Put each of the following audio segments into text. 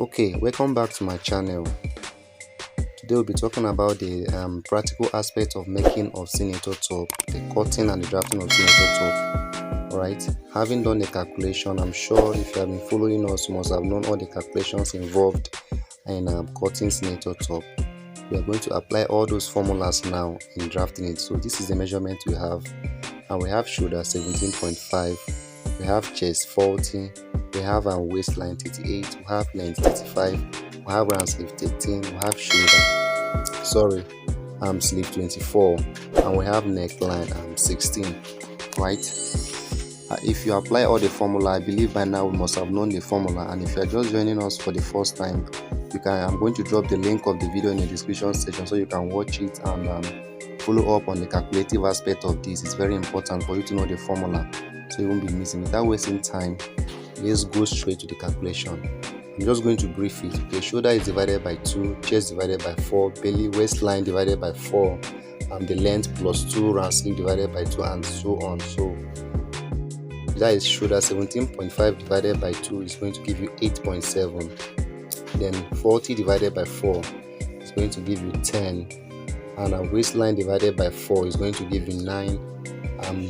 Okay, welcome back to my channel. Today we'll be talking about the practical aspect of making of senator top, the cutting and the drafting of senator top. Alright, having done the calculation, I'm sure if you have been following us, you must have known all the calculations involved in cutting senator top. We are going to apply all those formulas now in drafting it. So this is the measurement we have, and we have shoulder 17.5, we have chest 40, we have waistline 38, we have length 35, we have round sleeve 13, we have shoulder sleeve 24, and we have neckline 16. Right, if you apply all the formula, I believe by now we must have known the formula. And if you are just joining us for the first time, I'm going to drop the link of the video in the description section so you can watch it and follow up on the calculative aspect of this. It's very important for you to know the formula so you won't be missing it. Without wasting time, let's go straight to the calculation. I'm just going to brief it. Okay, shoulder is divided by 2, chest divided by 4, belly waistline divided by 4, and the length plus 2, round sleeve divided by 2, and so on. So that is shoulder 17.5 divided by 2 is going to give you 8.7. Then 40 divided by 4 is going to give you 10, and a waistline divided by 4 is going to give you 9.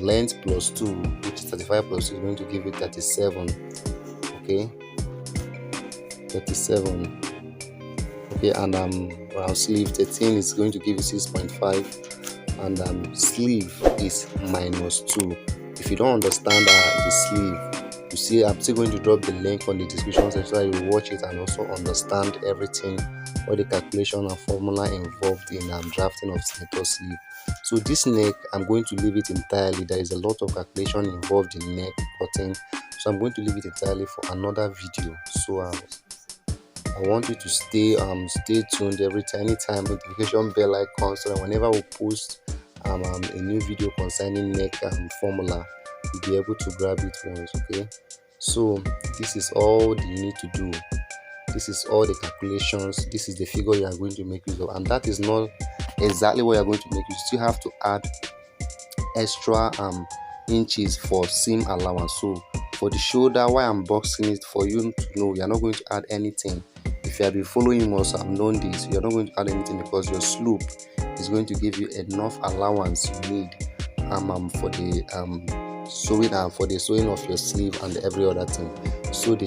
Length plus 2, which is 35 plus 2, is going to give you 37. Okay, 37. Okay, and round sleeve 13 is going to give you 6.5, and sleeve is -2. If you don't understand the sleeve, you see I'm still going to drop the link on the description section so you watch it and also understand everything, all the calculation and formula involved in drafting of senator sleeve. So this neck, I'm going to leave it entirely. There is a lot of calculation involved in neck cutting, so I'm going to leave it entirely for another video. So I want you to stay tuned every time, anytime notification bell icon, so that whenever we post a new video concerning neck formula, you'll be able to grab it once. Okay, so this is all you need to do. This is all the calculations. This is the figure you are going to make use of, and that is not exactly what you are going to make. You still have to add extra inches for seam allowance. So for the shoulder, why I'm boxing it for you to know, you are not going to add anything. If you have been following, you must have known this. You are not going to add anything because your slope is going to give you enough allowance you need for the sewing and for the sewing of your sleeve and every other thing. So the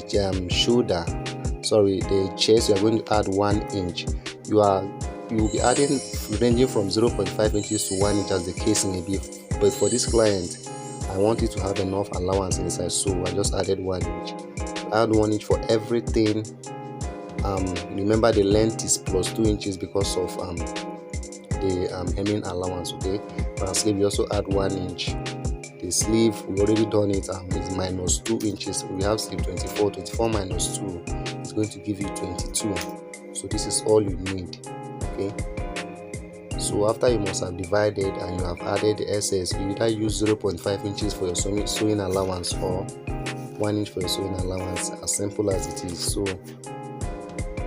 the chest, you are going to add 1 inch. You will be adding ranging from 0.5 inches to 1 inch as the case may be. But for this client, I want it to have enough allowance inside, so I just added 1 inch. Add 1 inch for everything. Remember the length is plus 2 inches because of the hemming allowance. Okay, for sleeve you also add 1 inch. The sleeve, we already done it, is -2 inches. We have sleeve 24 minus 2 is going to give you 22. So this is all you need. Okay, so after you must have divided and you have added the SS, you either use 0.5 inches for your sewing allowance or 1 inch for your sewing allowance, as simple as it is. So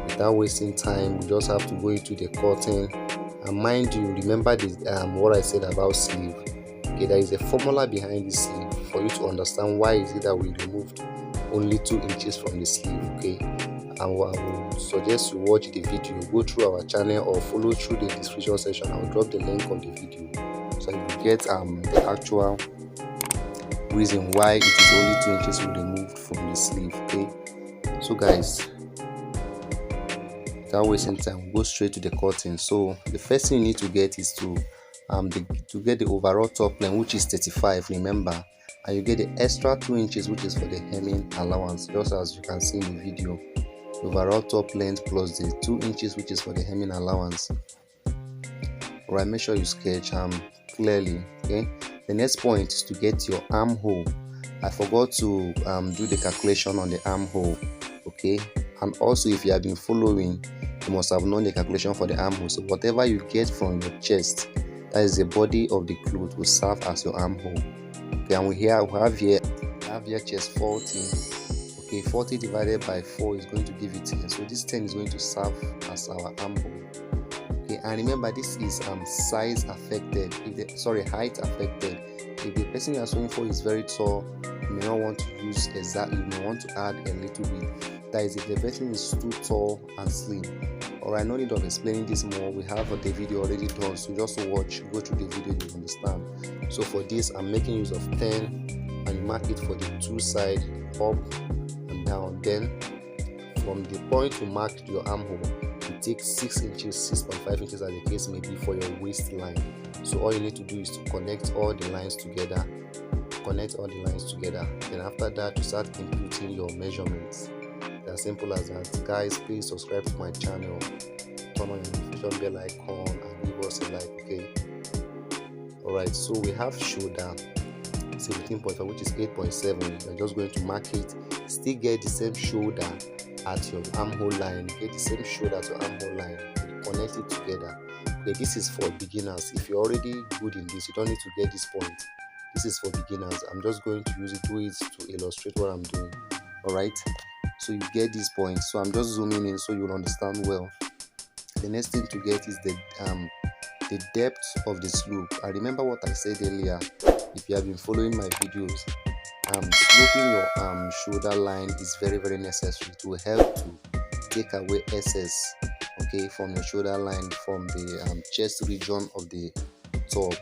without wasting time, we just have to go into the cutting. And mind you, remember this what I said about sleeve. Okay, there is a formula behind this sleeve for you to understand why is it that we removed only 2 inches from the sleeve. Okay, and I will suggest you watch the video, go through our channel or follow through the description section. I will drop the link of the video so you get the actual reason why it is only 2 inches we removed from the sleeve. Okay, so guys, without wasting time, we'll go straight to the cutting. So the first thing you need to get is to get the overall top length, which is 35, remember, and you get the extra 2 inches, which is for the hemming allowance, just as you can see in the video. The overall top length plus the 2 inches, which is for the hemming allowance. Alright, make sure you sketch clearly. Okay, the next point is to get your armhole. I forgot to do the calculation on the armhole. Okay, and also if you have been following, you must have known the calculation for the armhole. So whatever you get from your chest, that is the body of the cloth, will serve as your armhole. Okay, and we have here chest 40. Okay, 40 divided by 4 is going to give you 10. So this 10 is going to serve as our armhole. Okay, and remember this is size affected. Height affected. If the person you are sewing for is very tall, you may not want to use use exactly, you may want to add a little bit. That is, if the person is too tall and slim. Alright, no need of explaining this more. We have the video already done, so just watch, go through the video, you understand. So for this, I'm making use of 10, and you mark it for the two side, up and down. Then from the point you mark your armhole, you take 6 inches, 6.5 inches as the case may be for your waistline. So all you need to do is to connect all the lines together. Then after that, you start inputting your measurements. As simple as that. Guys, please subscribe to my channel, turn on your notification bell icon, and give us a like. Okay, alright, so we have shoulder 17.5, which is 8.7. You're just going to mark it. Still get the same shoulder at your armhole line. Get the same shoulder to armhole line, connect it together. Okay, this is for beginners. If you're already good in this, you don't need to get this point. This is for beginners. I'm just going to use it, do it to illustrate what I'm doing. Alright, so you get this point. So I'm just zooming in so you'll understand well. The next thing to get is the depth of the slope. I remember what I said earlier. If you have been following my videos, sloping your shoulder line is very, very necessary. It will help to take away excess, okay, from your shoulder line, from the chest region of the top,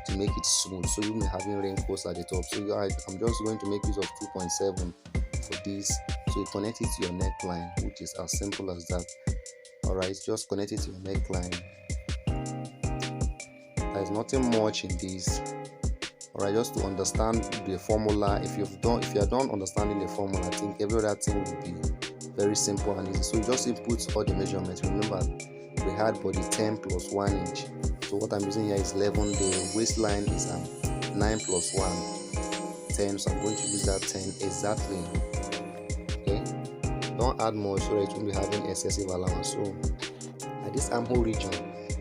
to make it smooth. So you may having wrinkles at the top. So I'm just going to make use of 2.7 for this. So you connect it to your neckline, which is as simple as that. Alright, just connect it to your neckline. There's nothing much in this. Alright, just to understand the formula. If you are done understanding the formula, I think every other thing will be very simple and easy. So you just input all the measurements. Remember, we had body 10 plus 1 inch. So what I'm using here is 11. The waistline is 9 plus 1, 10. So I'm going to use that 10 exactly. Okay, don't add more so that it won't be having excessive allowance. So at this armhole region,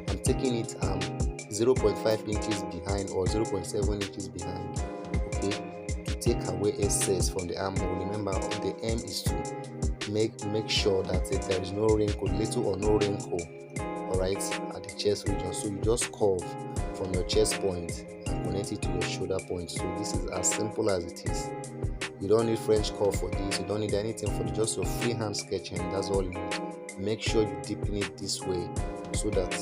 I'm taking it 0.5 inches behind or 0.7 inches behind, okay, to take away excess from the armhole. Remember, the aim is to make sure that there is no wrinkle, little or no wrinkle, alright, at the chest region. So you just curve from your chest point and connect it to your shoulder point. So this is as simple as it is. You don't need French curve for this, you don't need anything for it, just your freehand sketching. That's all you need. Make sure you deepen it this way so that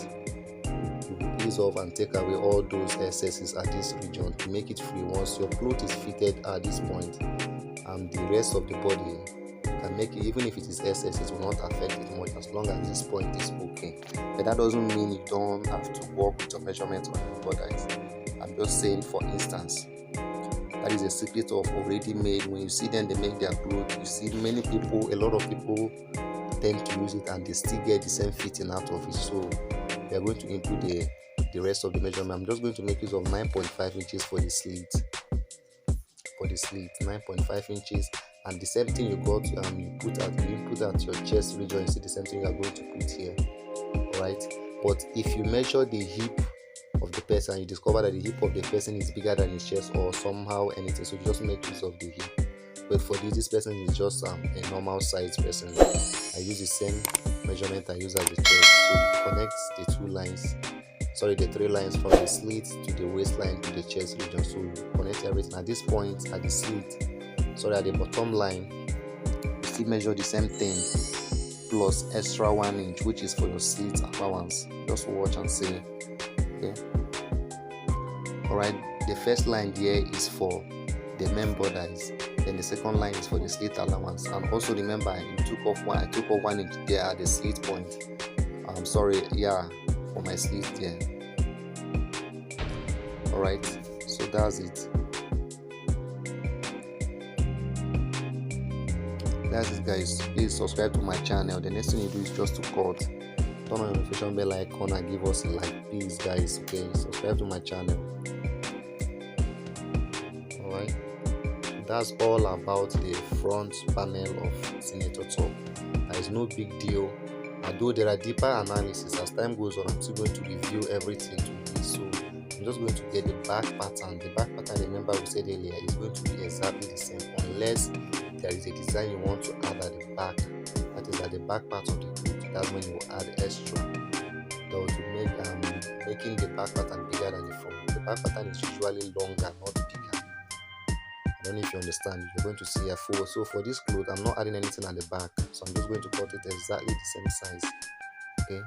you will ease off and take away all those excesses at this region to make it free. Once your cloth is fitted at this point, and the rest of the body can make it, even if it is excess, it will not affect it much as long as this point is okay. But that doesn't mean you don't have to work with your measurements on your bodies. I'm just saying, for instance, that is a secret of already made. When you see them, they make their clothes. You see many people, a lot of people tend to use it and they still get the same fitting out of it. So we are going to input the rest of the measurement. I'm just going to make use of 9.5 inches for the slit. 9.5 inches, and the same thing you got, you put at your chest region. You see the same thing you are going to put here. Alright, but if you measure the hip of the person, you discover that the hip of the person is bigger than his chest or somehow anything, so you just make use of the hip. But for this person is just a normal size person. I use the same measurement I use as the chest. So you connect the 3 lines from the slit to the waistline to the chest region. So you connect everything. At this point, at the slit, at the bottom line, you still measure the same thing plus extra 1 inch, which is for your slit allowance. Just watch and see. Okay, alright, the first line here is for the main borders, then the second line is for the slit allowance. And also remember, I took off 1 inch there at the slit point. I'm sorry, yeah, for my slit there. Alright, so that's it. That's it, guys. Please subscribe to my channel. The next thing you do is just to cut, turn on your notification bell icon and give us a like, please, guys. Okay, subscribe to my channel. Alright, that's all about the front panel of Senator top. There is no big deal, although there are deeper analysis. As time goes on, I'm still going to review everything to this. So I'm just going to get the back pattern. The back pattern, remember we said earlier, is going to be exactly the same unless there is a design you want to add at the back, that is at the back part of the cloth. That's when you will add extra. That will make making the back pattern bigger than the front. The back pattern is usually longer, not bigger. I don't know if you understand. You're going to see a full. So for this cloth, I'm not adding anything at the back, so I'm just going to cut it exactly the same size. Okay,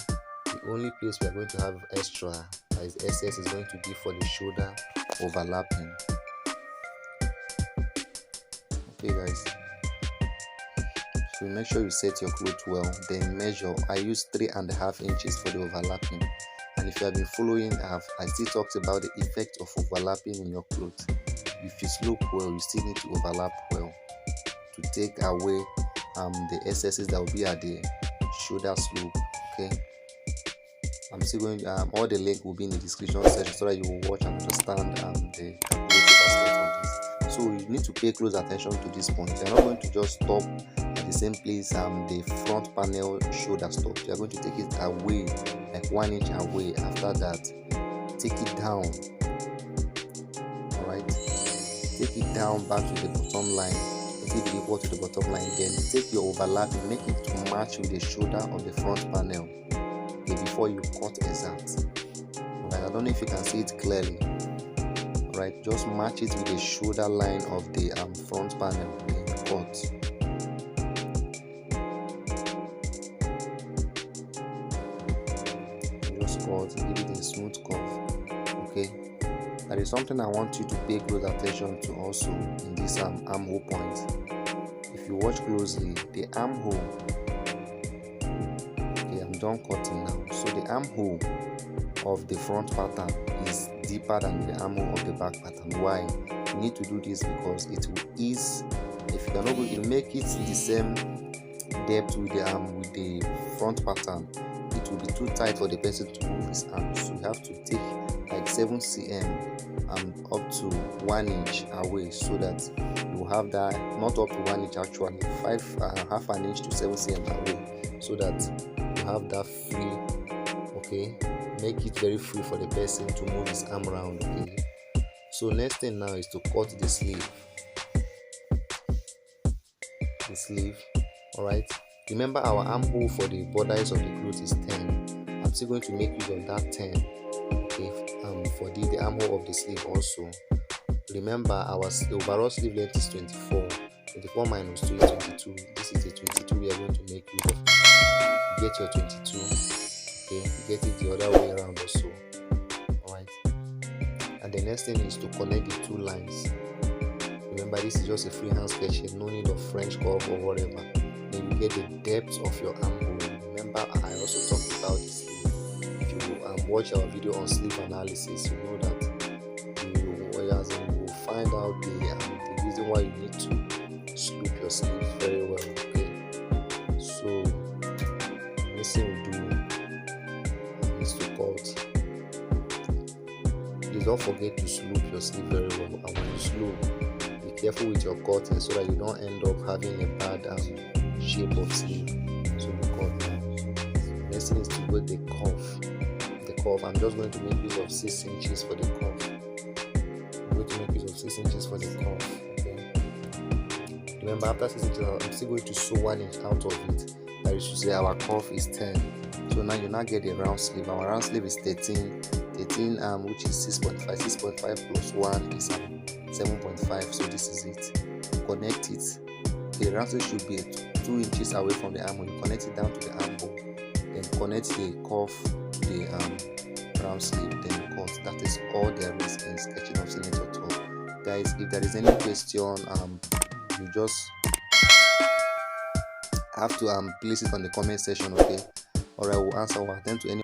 the only place we are going to have extra, that is excess, is going to be for the shoulder overlapping. Okay guys, so make sure you set your cloth well, then measure. I use 3.5 inches for the overlapping, and if you have been following, I still talked about the effect of overlapping in your cloth. If you slope well, you still need to overlap well to take away the excesses that will be at the shoulder slope. Okay, I'm still going all the link will be in the description section so that you will watch and understand the calculated aspect of this. So you need to pay close attention to this point. You're not going to just stop at the same place the front panel shoulder stops. You're going to take it away, like 1 inch away. After that, take it down. Alright, take it down back to the bottom line. Take it equal to the bottom line. Then take your overlap and make it to match with the shoulder of the front panel before you cut exact. Alright, I don't know if you can see it clearly. Alright, just match it with the shoulder line of the front panel, then cut. Just cut, give it a smooth curve. Okay, there is something I want you to pay close attention to also in this armhole point. If you watch closely, the armhole, okay, I'm done cutting now. So the armhole of the front pattern is deeper than the armhole of the back pattern. Why? You need to do this because it will ease. If you are not going to make it the same depth with the front pattern, it will be too tight for the person to move his arm. So you have to take like 7 cm and up to 1 inch away, so that you will have that, not up to 1 inch actually, half an inch to 7 cm away, so that you have that free. Okay, make it very free for the person to move his arm around. Okay, so next thing now is to cut the sleeve. All right, remember our armhole for the borders of the clothes is 10. I'm still going to make use of that 10. Okay, for the armhole of the sleeve also. Remember our overall sleeve length is 24. 24 minus 2 is 22. This is the 22 we are going to make use of. You get your 22. Okay, you get it the other way around also. Alright, and the next thing is to connect the two lines. Remember, this is just a freehand sketching, no need of French curve or whatever. Then you get the depth of your armhole. Remember, I also talked about the sleeve. If you watch our video on sleeve analysis, you know that you will find out the reason why you need to slope your sleeve very well. Okay, so next thing we do is to cut. Please don't forget to slope your sleeve very well, and when you slope, be careful with your cutting so that you don't end up having a bad shape of sleeve. So you cut now. Next thing is to go the cuff. I'm just going to make use of 6 inches for the cuff. I'm going to make use of 6 inches for the cuff. Okay, remember, after 6 inches I'm still going to sew 1 inch out of it. That is to say our cuff is 10. So now you get the round sleeve. Our round sleeve is 13 which is 6.5 plus 1 is 7.5. so this is it. Connect it. The round sleeve should be 2 inches away from the armhole. You connect it down to the armhole, then connect the cuff to the round sleeve, then cut. That is all there is in sketching of senator top. Guys, if there is any question, you just have to place it on the comment section. Okay, or I will answer or attend to any